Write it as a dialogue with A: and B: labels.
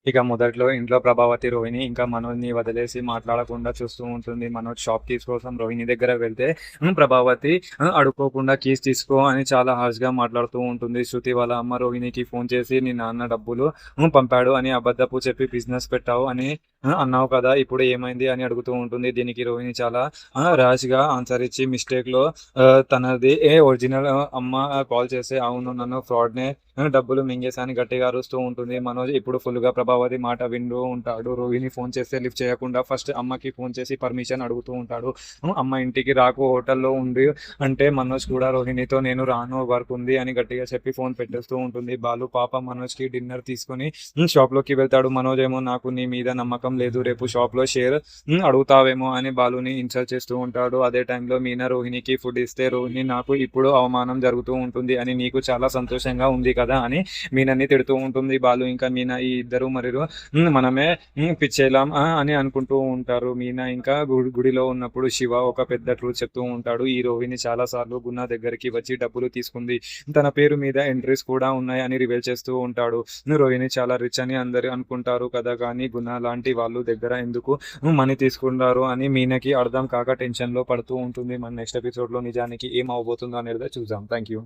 A: ఇక మొదట్లో ఇంట్లో ప్రభావతి రోహిణి ఇంకా మనోజ్‌ని వదిలేసి మాట్లాడకుండా చూస్తూ ఉంటుంది. మనోజ్ షాప్ కీస్ కోసం రోహిణి దగ్గర వెళ్తే ప్రభావతి అడుక్కోకుండా కీస్ తీసుకో అని చాలా హార్ష్‌గా మాట్లాడుతూ ఉంటుంది. శృతి వాళ్ళ అమ్మ రోహిణికి ఫోన్ చేసి నీ నాన్న డబ్బులు పంపాడు అని అబద్ధపు చెప్పి బిజినెస్ పెట్టావు అని అన్నావు కదా! ఇప్పుడు ఏమైంది అని అడుగుతూ ఉంటుంది. దీనికి రోహిణి చాలా ర్యాష్‌గా ఆన్సర్ ఇచ్చి మిస్టేక్‌లో తనది ఒరిజినల్ అమ్మ కాల్ చేసి అవును నన్ను ఫ్రాడ్‌నే డబ్బులు మింగేసా అని గట్టిగా అరుస్తూ ఉంటుంది. మనోజ్ ఇప్పుడు ఫుల్‌గా ప్రభావతి మాట వింటూ ఉంటాడు. రోహిణి ఫోన్ చేస్తే లిఫ్ట్ చేయకుండా ఫస్ట్ అమ్మకి ఫోన్ చేసి పర్మిషన్ అడుగుతూ ఉంటాడు. అమ్మ ఇంటికి రాకు హోటల్‌లో ఉండు అంటే మనోజ్ కూడా రోహిణితో నేను రాను వర్క్ ఉంది అని గట్టిగా చెప్పి ఫోన్ పెట్టేస్తూ ఉంటుంది. బాలు పాపం మనోజ్‌కి డిన్నర్ తీసుకొని షాప్‌లోకి వెళ్తాడు. మనోజ్ ఏమో నాకు నీ మీద నమ్మకం లేదు. రేపు షాప్‌లో షేర్ అడుగుతావేమో అని బాలుని ఇన్సల్ట్ చేస్తూ ఉంటాడు. అదే టైంలో మీనా రోహిణికి ఫుడ్ ఇస్తే రోహిణి నాకు ఇప్పుడు అవమానం జరుగుతూ ఉంటుంది అని నీకు చాలా సంతోషంగా ఉంది కదా అని మీనాని తిడుతూ ఉంటుంది. బాలు ఇంకా మీనా ఈ ఇద్దరు మరియు మనమే పిచ్చేలాం అని అనుకుంటూ ఉంటారు. మీనా ఇంకా గుడిలో ఉన్నప్పుడు శివ ఒక పెద్ద ట్రూత్ చెప్తూ ఉంటాడు. ఈ రోహిణి చాలా సార్లు గుణ దగ్గరికి వచ్చి డబ్బులు తీసుకుంది. తన పేరు మీద ఎంట్రీస్ కూడా ఉన్నాయి అని రివీల్ చేస్తూ ఉంటాడు. రోహిణి చాలా రిచ్ అని అందరూ అనుకుంటారు కదా కానీ గుణ లాంటి వాళ్ళు దగ్గర ఎందుకు మనీ తీసుకుంటారు అని మీనాకి అర్థం కాక టెన్షన్ లో పడుతూ ఉంటుంది. మన నెక్స్ట్ ఎపిసోడ్ లో నిజానికి ఏం అవబోతుందో అనేది చూద్దాం. Thank you.